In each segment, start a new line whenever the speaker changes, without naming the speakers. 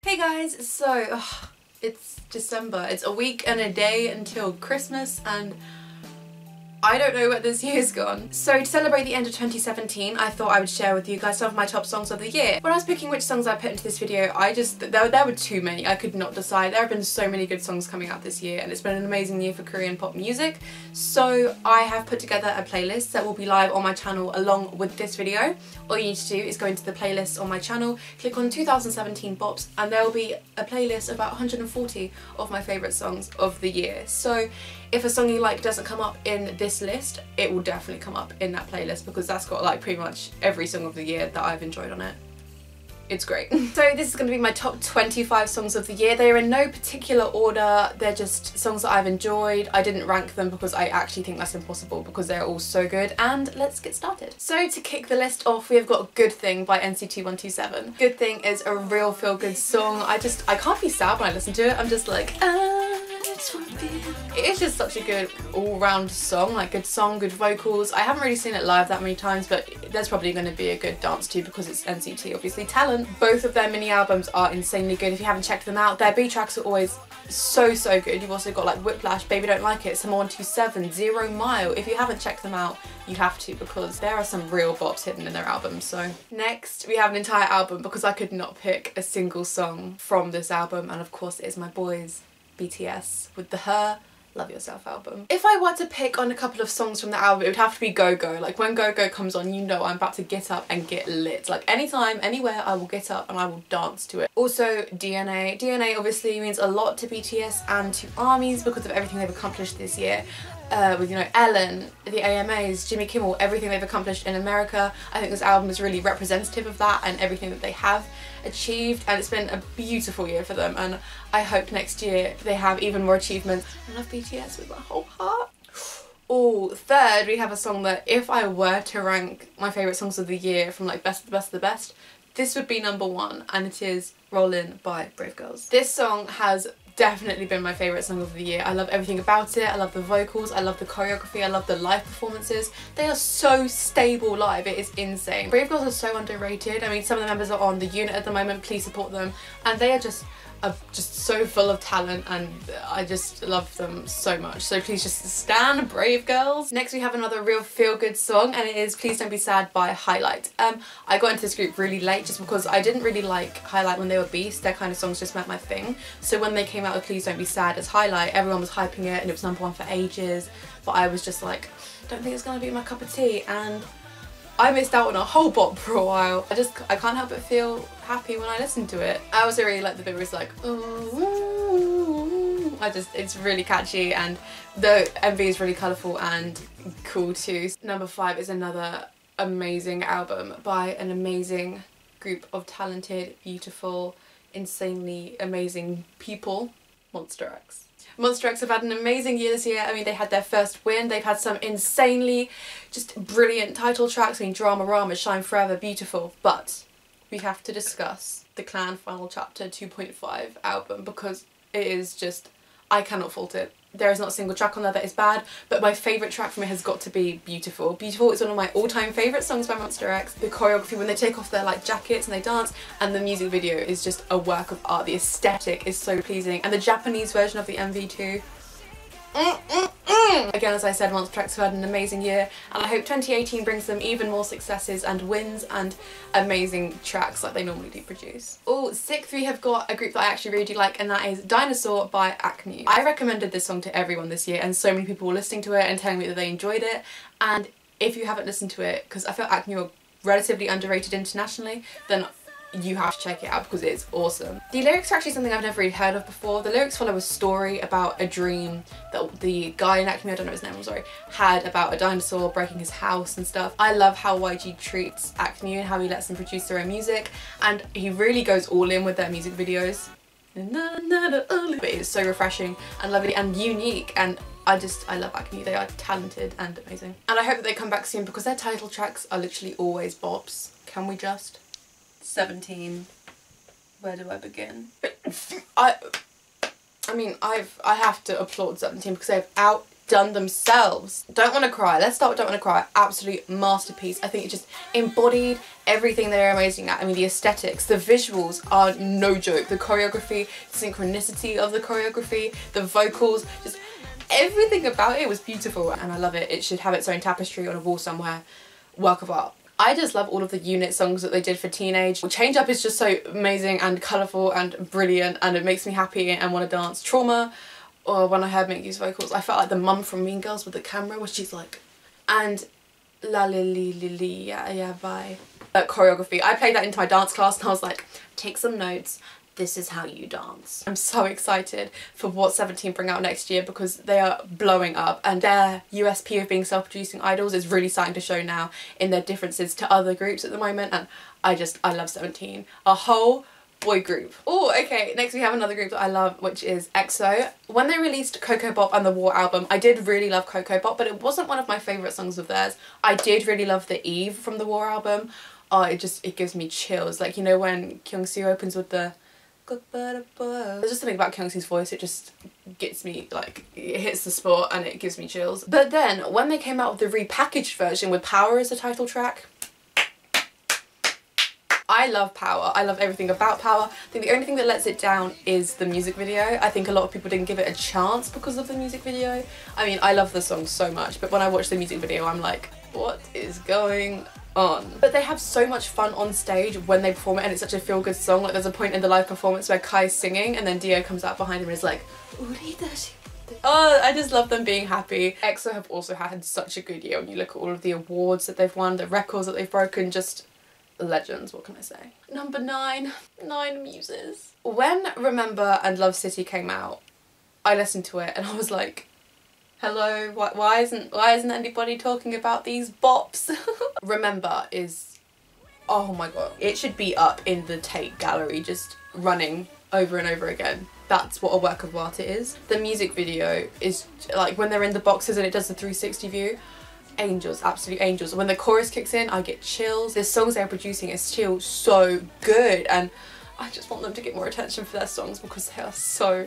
Hey guys, so it's December. It's a week and a day until Christmas and I don't know where this year's gone. So to celebrate the end of 2017, I thought I would share with you guys some of my top songs of the year. When I was picking which songs I put into this video, there were too many. I could not decide. There have been so many good songs coming out this year and it's been an amazing year for Korean pop music. So I have put together a playlist that will be live on my channel along with this video. All you need to do is go into the playlist on my channel, click on 2017 bops, and there will be a playlist of about 140 of my favourite songs of the year. So if a song you like doesn't come up in this list, it will definitely come up in that playlist because that's got like pretty much every song of the year that I've enjoyed on it. It's great. So this is going to be my top 25 songs of the year. They are in no particular order, they're just songs that I've enjoyed. I didn't rank them because I actually think that's impossible because they're all so good, and let's get started. So to kick the list off, we've got Good Thing by NCT 127. Good Thing is a real feel-good song. I can't be sad when I listen to it. I'm just like, it's just such a good all-round song, like good song, good vocals. I haven't really seen it live that many times, but there's probably going to be a good dance to because it's NCT, obviously. Talent. Both of their mini albums are insanely good. If you haven't checked them out, their B tracks are always so good. You've also got like Whiplash, Baby Don't Like It, Summer 127, 0 Mile. If you haven't checked them out, you have to because there are some real bops hidden in their albums. So next we have an entire album because I could not pick a single song from this album, and of course it is my boys BTS with the Her Love Yourself album. If I were to pick on a couple of songs from the album, it would have to be Go Go. Like when Go Go comes on, you know I'm about to get up and get lit. Like anytime, anywhere, I will get up and I will dance to it. Also DNA. DNA obviously means a lot to BTS and to ARMYs because of everything they've accomplished this year. With, you know, Ellen, the AMAs, Jimmy Kimmel, everything they've accomplished in America. I think this album is really representative of that and everything that they have achieved, and it's been a beautiful year for them, and I hope next year they have even more achievements. I love BTS with my whole heart. Oh, third we have a song that if I were to rank my favourite songs of the year from like best to the best to the best, this would be number one, and it is Rollin' by Brave Girls. This song has definitely been my favourite song of the year. I love everything about it. I love the vocals, I love the choreography, I love the live performances. They are so stable live, it is insane. Brave Girls are so underrated. I mean, some of the members are on the unit at the moment, please support them, and they are just so full of talent and I just love them so much. So please just stan Brave Girls. Next we have another real feel-good song, and it is Please Don't Be Sad by Highlight. I got into this group really late just because I didn't really like Highlight when they were Beast. Their kind of songs just weren't my thing. So when they came out with Please Don't Be Sad as Highlight, everyone was hyping it and it was number one for ages, but I was just like, don't think it's gonna be my cup of tea, and I missed out on a whole bop for a while. I can't help but feel happy when I listen to it. I also really like the bit where it's like, ooh, it's really catchy, and the MV is really colourful and cool too. Number 5 is another amazing album by an amazing group of talented, beautiful, insanely amazing people, Monsta X. Monsta X have had an amazing year this year. I mean, they had their first win. They've had some insanely just brilliant title tracks. I mean, Drama Rama, Shine Forever, beautiful. But we have to discuss the Clan Final Chapter 2.5 album because it is just, I cannot fault it. There is not a single track on there that is bad, but my favourite track from it has got to be Beautiful. Beautiful is one of my all-time favourite songs by Monsta X. The choreography when they take off their like jackets and they dance, and the music video is just a work of art. The aesthetic is so pleasing, and the Japanese version of the MV too. Again, as I said, Monsta X have had an amazing year, and I hope 2018 brings them even more successes and wins and amazing tracks like they normally do produce. Oh, 6th we have got a group that I actually really do like, and that is Dinosaur by AKMU. I recommended this song to everyone this year, and so many people were listening to it and telling me that they enjoyed it, and if you haven't listened to it, because I feel AKMU are relatively underrated internationally, then you have to check it out because it's awesome. The lyrics are actually something I've never really heard of before. The lyrics follow a story about a dream that the guy in AKMU, I don't know his name, I'm sorry, had about a dinosaur breaking his house and stuff. I love how YG treats AKMU and how he lets them produce their own music, and he really goes all in with their music videos. But it is so refreshing and lovely and unique, and I love AKMU. They are talented and amazing. And I hope that they come back soon because their title tracks are literally always bops. Can we just? 17. Where do I begin? I mean, I have to applaud 17 because they've outdone themselves. Don't Want to Cry. Let's start with Don't Want to Cry. Absolute masterpiece. I think it just embodied everything they're amazing at. I mean, the aesthetics, the visuals are no joke. The choreography, the synchronicity of the choreography, the vocals, just everything about it was beautiful and I love it. It should have its own tapestry on a wall somewhere. Work of art. I just love all of the unit songs that they did for Teenage. Change Up is just so amazing and colourful and brilliant, and it makes me happy and want to dance. Trauma, or when I heard Mickey's vocals, I felt like the mum from Mean Girls with the camera, where she's like, and la li li li li yeah yeah bye. Choreography. I played that into my dance class and I was like, take some notes. This is how you dance. I'm so excited for what 17 bring out next year because they are blowing up and their USP of being self-producing idols is really starting to show now in their differences to other groups at the moment, and I love 17. A whole boy group. Oh, okay, next we have another group that I love, which is EXO. When they released Coco Bop and the War album, I did really love Coco Bop, but it wasn't one of my favourite songs of theirs. I did really love the Eve from the War album. Oh, it gives me chills. Like, you know when Kyungsoo opens with the there's just something about Kyungsoo's voice, it just gets me, like, it hits the spot and it gives me chills. But then when they came out with the repackaged version with Power as the title track, I love Power. I love everything about Power. I think the only thing that lets it down is the music video. I think a lot of people didn't give it a chance because of the music video. I mean, I love the song so much, but when I watch the music video, I'm like, what is going on? But they have so much fun on stage when they perform it, and it's such a feel-good song. Like, there's a point in the live performance where Kai's singing and then Dio comes out behind him and is like, oh, I just love them being happy. EXO have also had such a good year when you look at all of the awards that they've won, the records that they've broken, just legends, what can I say? Number 9, Nine Muses. When Remember and Love City came out, I listened to it and I was like, hello, why isn't anybody talking about these bops? Remember is, oh my god, it should be up in the Tate gallery just running over and over again. That's what a work of art it is. The music video is like when they're in the boxes and it does the 360 view. Angels, absolute angels. When the chorus kicks in, I get chills. The songs they're producing is still so good, and I just want them to get more attention for their songs because they are so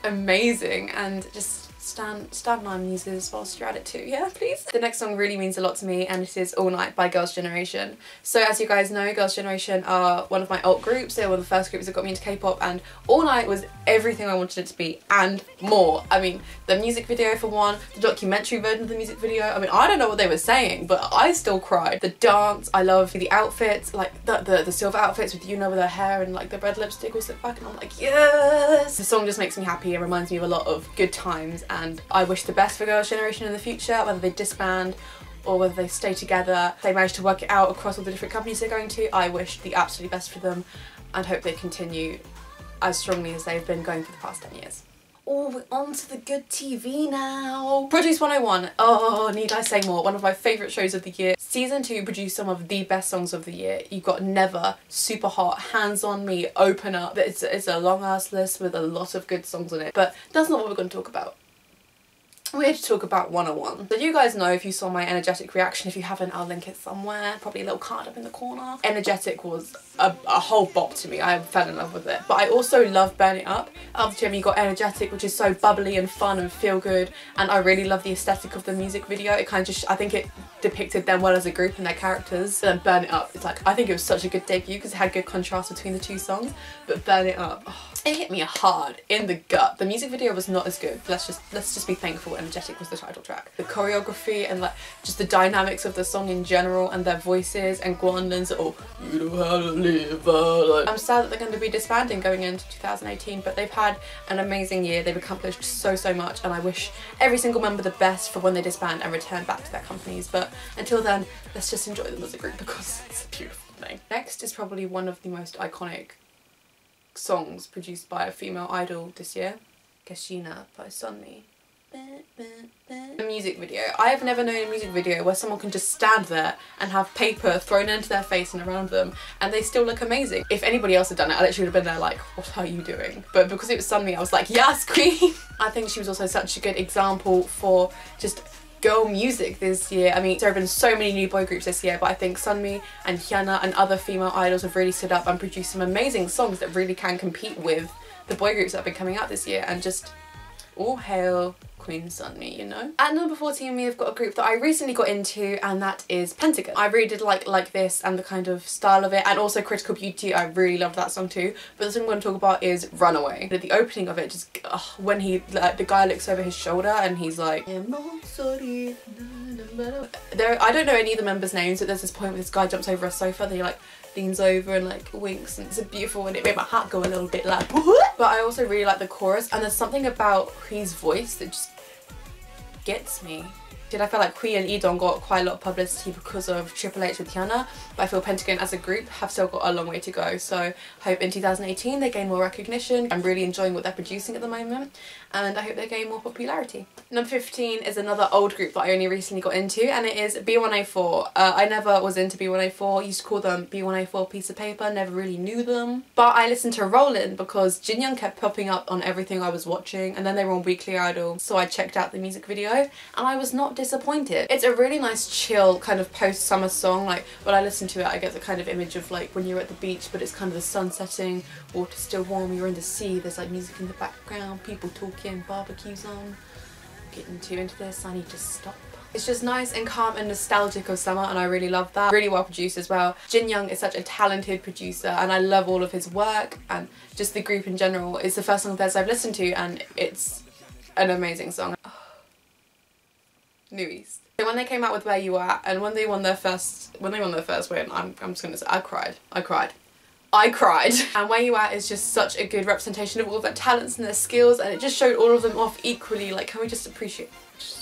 amazing. And just stand Nine Muses whilst you're at it too, yeah, please. The next song really means a lot to me, and it is All Night by Girls' Generation. So as you guys know, Girls' Generation are one of my alt groups. They were one of the first groups that got me into K-pop, and All Night was everything I wanted it to be and more. I mean, the music video for one, the documentary version of the music video, I mean, I don't know what they were saying, but I still cried. The dance, I love the outfits, like the silver outfits with Yoona with her hair and like the red lipstick all slicked back, and I'm like, yes! The song just makes me happy and reminds me of a lot of good times, and I wish the best for Girls' Generation in the future, whether they disband or whether they stay together. If they manage to work it out across all the different companies they're going to, I wish the absolute best for them and hope they continue as strongly as they've been going for the past 10 years. Oh, we're on to the good TV now. Produce 101. Oh, need I say more? One of my favourite shows of the year. Season 2 produced some of the best songs of the year. You've got Never, Super Hot, Hands on Me, Open Up. It's a long ass list with a lot of good songs on it, but that's not what we're going to talk about. We're here to talk about 101. So you guys know, if you saw my Energetic reaction, if you haven't, I'll link it somewhere, probably a little card up in the corner. Energetic was a whole bop to me. I fell in love with it. But I also love Burn It Up. After Jimmy, you got Energetic, which is so bubbly and fun and feel good, and I really love the aesthetic of the music video. It kind of just, I think it depicted them well as a group and their characters. And then Burn It Up, it's like, I think it was such a good debut because it had good contrast between the two songs. But Burn It Up, oh, it hit me hard in the gut. The music video was not as good. Let's just be thankful Energetic was the title track. The choreography and like just the dynamics of the song in general and their voices and Guanlin's you know how to live. Like, I'm sad that they're going to be disbanding going into 2018, but they've had an amazing year. They've accomplished so much, and I wish every single member the best for when they disband and return back to their companies. But until then, let's just enjoy them as a group because it's a beautiful thing. Next is probably one of the most iconic songs produced by a female idol this year, Kashina by Sunmi. The music video. I have never known a music video where someone can just stand there and have paper thrown into their face and around them and they still look amazing. If anybody else had done it, I literally would have been there like, what are you doing? But because it was Sunmi, I was like, yes, queen! I think she was also such a good example for just girl music this year. I mean, there have been so many new boy groups this year, but I think Sunmi and Hyuna and other female idols have really stood up and produced some amazing songs that really can compete with the boy groups that have been coming out this year, and just all hail Queen Sunmi, you know? At number 14 we have got a group that I recently got into, and that is Pentagon. I really did like this and the kind of style of it, and also Critical Beauty. I really loved that song too. But the song I'm going to talk about is Runaway. The opening of it, just when he, like, the guy looks over his shoulder and he's like, I don't know any of the members' names, but there's this point where this guy jumps over a sofa and he like leans over and like winks, and it's a beautiful, and it made my heart go a little bit like what? But I also really like the chorus, and there's something about Hui's voice that just gets me. I feel like Hui and E'Dong got quite a lot of publicity because of Triple H with Hyuna, but I feel Pentagon as a group have still got a long way to go, so I hope in 2018 they gain more recognition. I'm really enjoying what they're producing at the moment, and I hope they gain more popularity. Number 15 is another old group that I only recently got into, and it is B1A4. I never was into B1A4, I used to call them B1A4 piece of paper, never really knew them. But I listened to Rollin' because Jonghyun kept popping up on everything I was watching, and then they were on Weekly Idol, so I checked out the music video, and I was not disappointed. It's a really nice chill kind of post-summer song. Like when I listen to it I get the kind of image of like when you're at the beach, but it's kind of the sun setting, water's still warm, you're in the sea, there's like music in the background, people talking, barbecues on. I'm getting too into this, I need to stop. It's just nice and calm and nostalgic of summer, and I really love that. Really well produced as well. Jonghyun is such a talented producer, and I love all of his work, and just the group in general. It's the first song of theirs I've listened to, and it's an amazing song. New East. So when they came out with Where You At, and when they won their first win, I'm just gonna say I cried. And Where You At is just such a good representation of all of their talents and their skills, and it just showed all of them off equally. Like, can we just appreciate?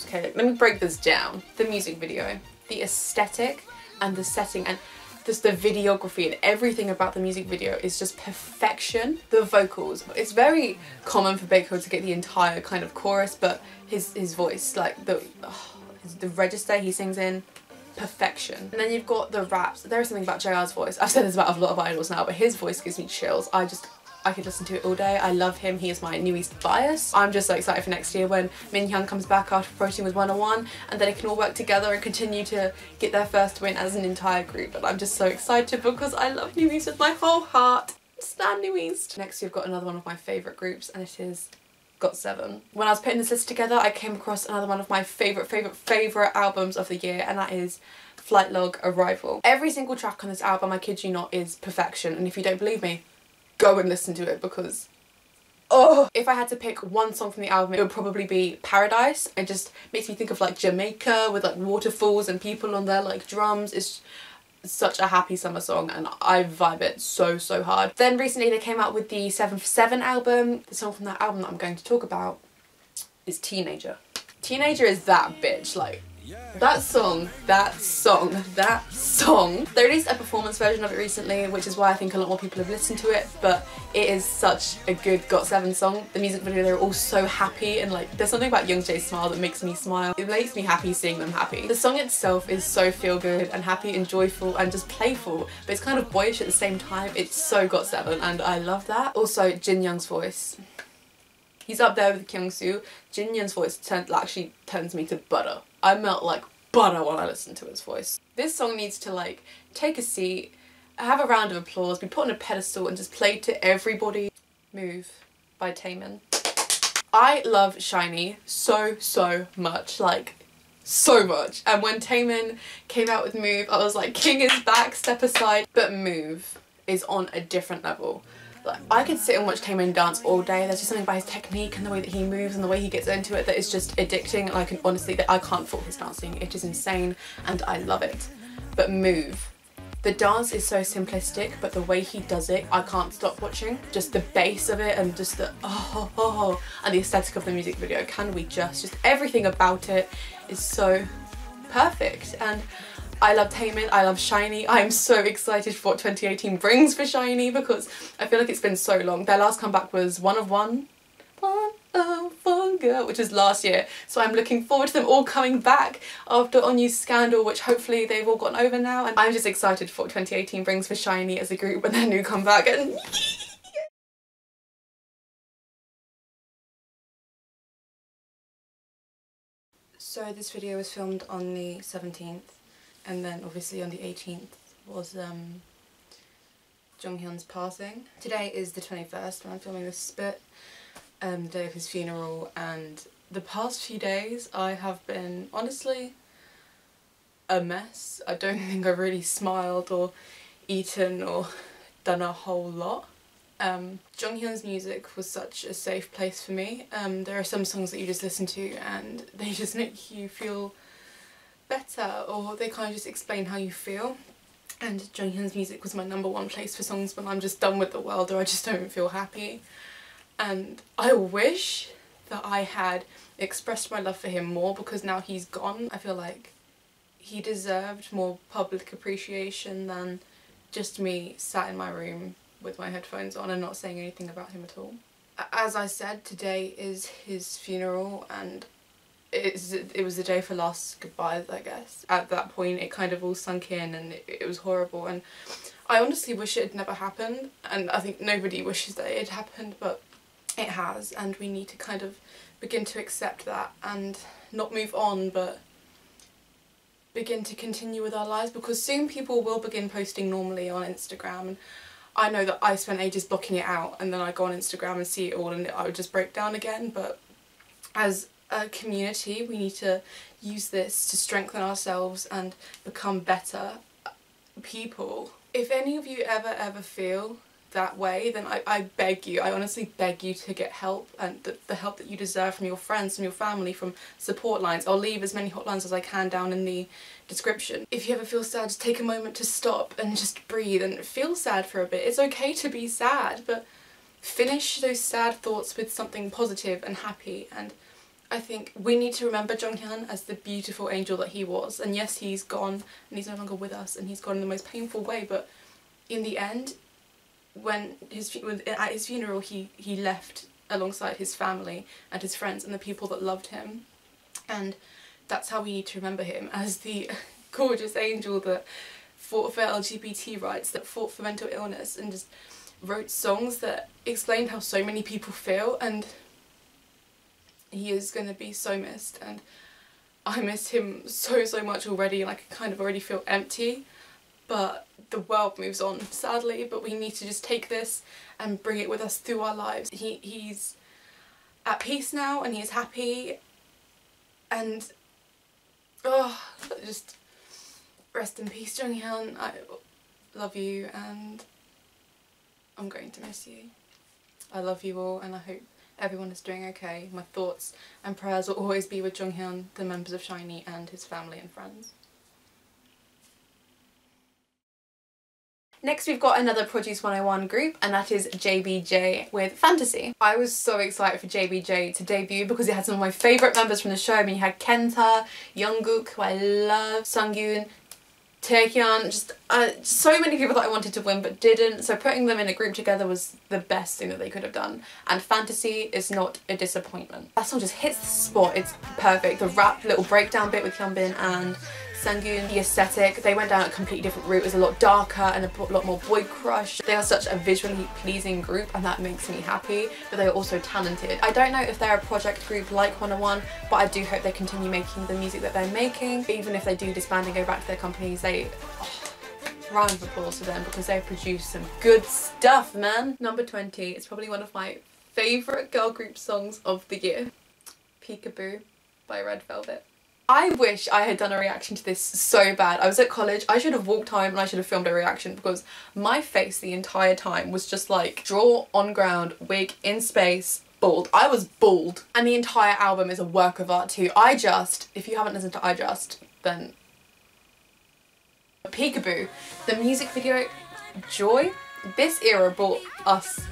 Okay, let me break this down. The music video, the aesthetic and the setting, and just the videography and everything about the music video is just perfection. The vocals, it's very common for Baekho to get the entire kind of chorus, but his voice, like the register he sings in, perfection. And then you've got the raps. There is something about JR's voice. I've said this about a lot of idols now, but his voice gives me chills. I could listen to it all day. I love him. He is my New East bias. I'm just so excited for next year when Minhyun comes back after promoting with 101, and then they can all work together and continue to get their first win as an entire group. And I'm just so excited because I love New East with my whole heart. Stan New East. Next we've got another one of my favourite groups, and it is Got7. When I was putting this list together, I came across another one of my favourite albums of the year, and that is Flight Log Arrival. Every single track on this album, I kid you not, is perfection, and if you don't believe me, go and listen to it because if I had to pick one song from the album, it would probably be Paradise. It just makes me think of like Jamaica with like waterfalls and people on their like drums. It's such a happy summer song, and I vibe it so hard. Then recently they came out with the 7 for 7 album. The song from that album that I'm going to talk about is Teenager. Teenager is that bitch, like that song. They released a performance version of it recently, which is why I think a lot more people have listened to it, but it is such a good Got7 song. The music video, they're all so happy, and like there's something about Youngjae's smile that makes me smile. It makes me happy seeing them happy. The song itself is so feel good and happy and joyful and just playful, but it's kind of boyish at the same time. It's so Got7, and I love that. Also, Jin Young's voice. He's up there with Kyungsoo. Jin Young's voice actually turns me to butter. I melt like butter when I listen to his voice. This song needs to like take a seat, have a round of applause, be put on a pedestal and just played to everybody. Move by Taemin. I love SHINee so much, like so much. And when Taemin came out with Move, I was like, King is back, step aside. But Move is on a different level. Like, I could sit and watch Taemin dance all day. There's just something about his technique and the way that he moves and the way he gets into it that is just addicting, and I can honestly, I can't fault his dancing. It is insane and I love it. But Move, the dance is so simplistic, but the way he does it, I can't stop watching. Just the bass of it and just the and the aesthetic of the music video. Can we just everything about it is so perfect. And I love Taemin, I love SHINee. I am so excited for what 2018 brings for SHINee because I feel like it's been so long. Their last comeback was One of One Girl, which was last year. So I'm looking forward to them all coming back after Onyu's scandal, which hopefully they've all gotten over now. And I'm just excited for what 2018 brings for SHINee as a group when their new comeback. And so this video was filmed on the 17th. And then obviously on the 18th was Jonghyun's passing. Today is the 21st when I'm filming this bit, the day of his funeral, and The past few days I have been honestly a mess. I don't think I've really smiled or eaten or done a whole lot. Jonghyun's music was such a safe place for me. There are some songs that you just listen to and they just make you feel better, or they kind of just explain how you feel. And Jonghyun's music was my #1 place for songs when I'm just done with the world or I just don't feel happy. And I wish that I had expressed my love for him more, because now he's gone, I feel like he deserved more public appreciation than just me sat in my room with my headphones on and not saying anything about him at all. As I said, today is his funeral, and it was the day for last goodbyes, I guess. At that point it kind of all sunk in and it was horrible, and I honestly wish it had never happened, and I think nobody wishes that it had happened, but it has, and we need to kind of begin to accept that and not move on, but begin to continue with our lives, because soon people will begin posting normally on Instagram. And I know that I spent ages blocking it out, and then I go on Instagram and see it all and I would just break down again. But as a community we need to use this to strengthen ourselves and become better people. If any of you ever feel that way, then I beg you, I honestly beg you to get help, and the help that you deserve from your friends, from your family, from support lines. I'll leave as many hotlines as I can down in the description. If you ever feel sad, just take a moment to stop and just breathe and feel sad for a bit. It's okay to be sad, but finish those sad thoughts with something positive and happy. And I think we need to remember Jonghyun as the beautiful angel that he was. And yes, he's gone and he's no longer with us, and he's gone in the most painful way, but in the end, at his funeral he left alongside his family and his friends and the people that loved him, and that's how we need to remember him, as the gorgeous angel that fought for LGBT rights, that fought for mental illness, and just wrote songs that explained how so many people feel. And he is going to be so missed, and I miss him so much already, and I can kind of already feel empty. But the world moves on, sadly, but we need to just take this and bring it with us through our lives. He's at peace now, and he's happy, and just rest in peace, Jonghyun. I love you, and I'm going to miss you. I love you all, and I hope everyone is doing okay. My thoughts and prayers will always be with Jonghyun, the members of SHINee, and his family and friends. Next we've got another Produce 101 group, and that is JBJ with Fantasy. I was so excited for JBJ to debut because it had some of my favourite members from the show. I mean, you had Kenta, Jungkook, who I love, Sungyun, Taehyun, just so many people that I wanted to win but didn't, so putting them in a group together was the best thing that they could have done, and Fantasy is not a disappointment. That song just hits the spot, it's perfect. The rap little breakdown bit with Hyunbin and Sangyun, the aesthetic, they went down a completely different route. It was a lot darker and a lot more boy crush. They are such a visually pleasing group, and that makes me happy, but they are also talented. I don't know if they're a project group like 101, but I do hope they continue making the music that they're making. Even if they do disband and go back to their companies, round of applause to them, because they produce some good stuff, man. Number 20 is probably one of my favourite girl group songs of the year. Peekaboo by Red Velvet. I wish I had done a reaction to this so bad. I was at college, I should have walked home and I should have filmed a reaction, because my face the entire time was just like draw on ground, wig in space, bald. I was bald. And the entire album is a work of art too. If you haven't listened to I Just, then Peekaboo. The music video, Joy. This era brought us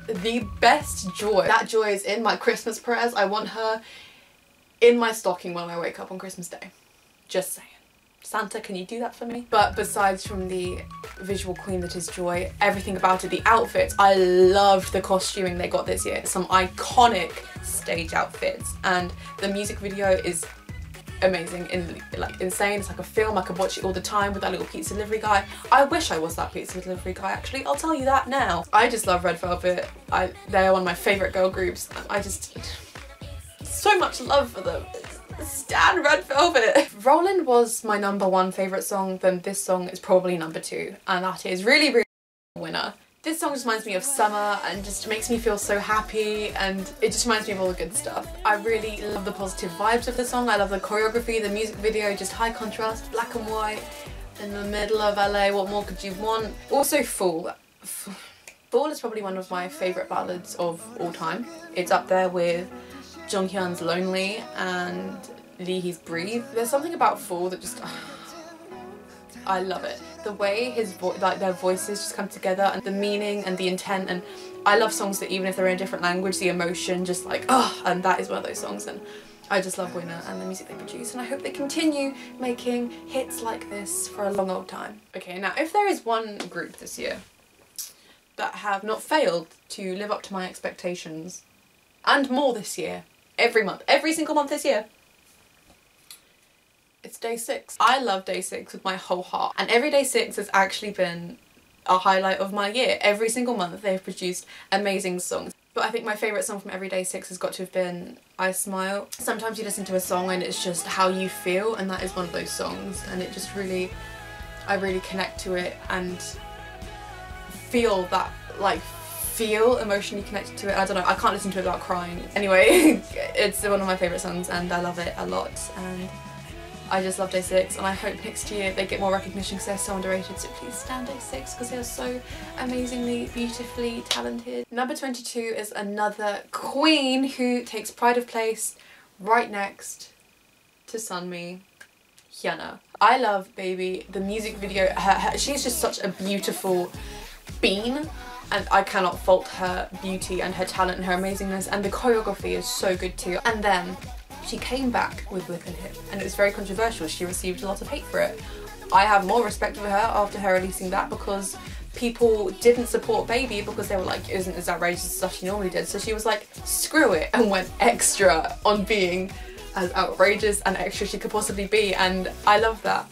the best joy. That joy is in my Christmas prayers. I want her in my stocking when I wake up on Christmas Day. Just saying. Santa, can you do that for me? But besides from the visual queen that is Joy, everything about it, the outfits, I loved the costuming they got this year. Some iconic stage outfits, and the music video is amazing, like insane. It's like a film. I could watch it all the time with that little pizza delivery guy. I wish I was that pizza delivery guy, actually. I'll tell you that now. I just love Red Velvet. They're one of my favourite girl groups. So much love for them. Stan Red Velvet. Roland was my #1 favourite song, then this song is probably #2, and that is Really Really winner. This song just reminds me of summer and just makes me feel so happy, and it just reminds me of all the good stuff. I really love the positive vibes of the song. I love the choreography, the music video, just high contrast, black and white, in the middle of LA, what more could you want? Also Fall. Fall is probably one of my favourite ballads of all time. It's up there with Jonghyun's Lonely and Lee's Breathe. There's something about Fall that just... I love it. The way their voices just come together, and the meaning and the intent, and I love songs that even if they're in a different language, the emotion just like, and that is one of those songs, and I just love Loona and the music they produce, and I hope they continue making hits like this for a long old time. Okay, now if there is one group this year that have not failed to live up to my expectations, and more this year, every month, every single month this year, it's Day6. I love Day6 with my whole heart, and every Day6 has actually been a highlight of my year. Every single month they've produced amazing songs. But I think my favourite song from every Day6 has got to have been I Smile. Sometimes you listen to a song and it's just how you feel, and that is one of those songs, and it just really, I really connect to it and feel that, like, feel emotionally connected to it. I don't know, I can't listen to it without crying. Anyway, it's one of my favourite songs and I love it a lot, and I just love Day6, and I hope next year they get more recognition because they're so underrated, so please stand Day6 because they are so amazingly, beautifully talented. Number 22 is another queen who takes pride of place right next to Sunmi, Hyuna. I love Baby, the music video, she's just such a beautiful being, and I cannot fault her beauty and her talent and her amazingness, and the choreography is so good too. And then she came back with Whip and Hip, and it was very controversial. She received a lot of hate for it. I have more respect for her after her releasing that, because people didn't support Baby because they were like, isn't as outrageous as stuff she normally did. So she was like, screw it, and went extra on being as outrageous and extra she could possibly be, and I love that.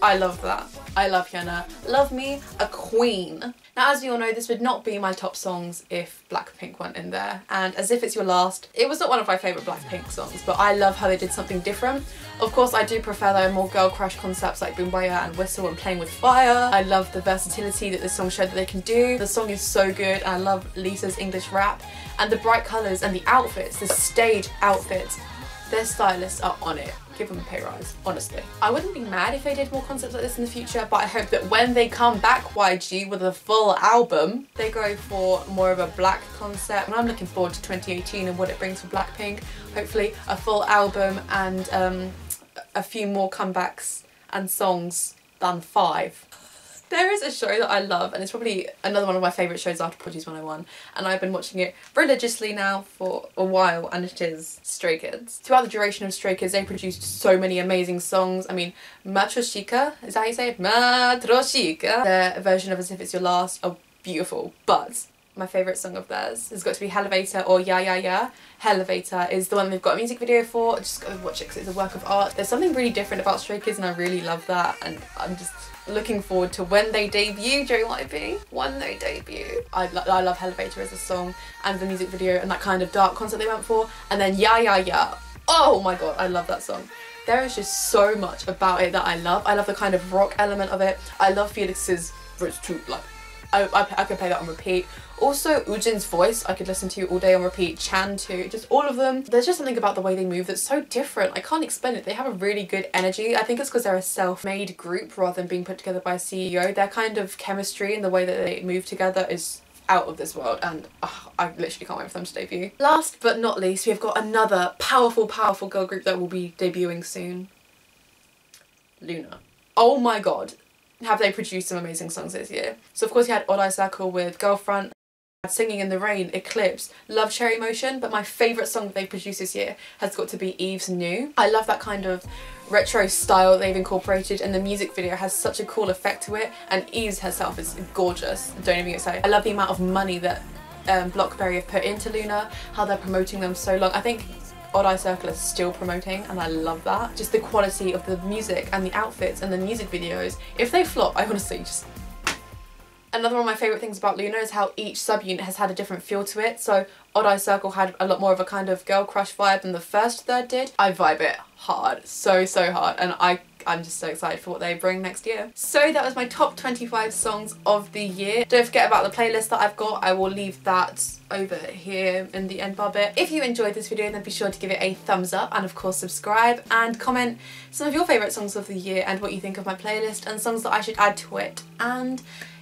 I love that. I love Hyuna. Love me a queen. Now, as you all know, this would not be my top songs if Blackpink weren't in there, and As If It's Your Last, it was not one of my favourite Blackpink songs, but I love how they did something different. Of course, I do prefer their more girl crush concepts like Boombaya and Whistle and Playing With Fire. I love the versatility that this song showed that they can do. The song is so good, and I love Lisa's English rap, and the bright colours and the outfits, the stage outfits. Their stylists are on it. Give them a pay rise, honestly. I wouldn't be mad if they did more concepts like this in the future, but I hope that when they come back, YG, with a full album, they go for more of a black concept. And I'm looking forward to 2018 and what it brings for Blackpink. Hopefully a full album and a few more comebacks and songs than 5. There is a show that I love, and it's probably another one of my favourite shows after Prodigy's 101, and I've been watching it religiously now for a while, and it is Stray Kids. Throughout the duration of Stray Kids, they produced so many amazing songs. I mean, Matroshika, is that how you say it? Matroshika. Their version of As If It's Your Last are beautiful, but my favourite song of theirs has got to be Elevator or Yeah Yeah Yeah. Elevator is the one they've got a music video for. Just go watch it because it's a work of art. There's something really different about Stray Kids, and I really love that, and I'm just looking forward to when they debut during YB. When they debut. I love Elevator as a song, and the music video, and that kind of dark concept they went for. And then Yeah Yeah Yeah. Oh my god, I love that song. There is just so much about it that I love. I love the kind of rock element of it. I love Felix's, like, I could play that on repeat. Also, Ujin's voice I could listen to all day on repeat. Chan too, just all of them. There's just something about the way they move that's so different. I can't explain it. They have a really good energy. I think it's because they're a self-made group rather than being put together by a CEO. Their kind of chemistry and the way that they move together is out of this world, and I literally can't wait for them to debut. Last but not least, we've got another powerful girl group that will be debuting soon. Loona. Oh my god. Have they produced some amazing songs this year. So of course you had Odd Eye Circle with Girlfriend, Singing in the Rain, Eclipse, love Cherry Motion, but my favourite song that they produced this year has got to be Eve's New. I love that kind of retro style they've incorporated, and the music video has such a cool effect to it, and Eve's herself is gorgeous, don't even get excited. I love the amount of money that Blockberry have put into Loona, how they're promoting them so long. I think Odd Eye Circle is still promoting, and I love that. Just the quality of the music and the outfits and the music videos. If they flop, I honestly just... Another one of my favourite things about Loona is how each subunit has had a different feel to it. So Odd Eye Circle had a lot more of a kind of girl crush vibe than the first third did. I vibe it hard, so hard, and I I'm just so excited for what they bring next year. So that was my top 25 songs of the year. Don't forget about the playlist that I've got. I will leave that over here in the end bar bit. If you enjoyed this video, then be sure to give it a thumbs up and of course subscribe, and comment some of your favourite songs of the year and what you think of my playlist and songs that I should add to it. And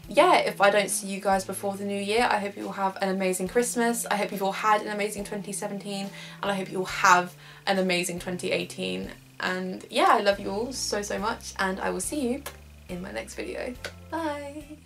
yeah, if I don't see you guys before the new year, I hope you all have an amazing Christmas. I hope you've all had an amazing 2017, and I hope you all have an amazing 2018. And yeah, I love you all so much, and I will see you in my next video. Bye!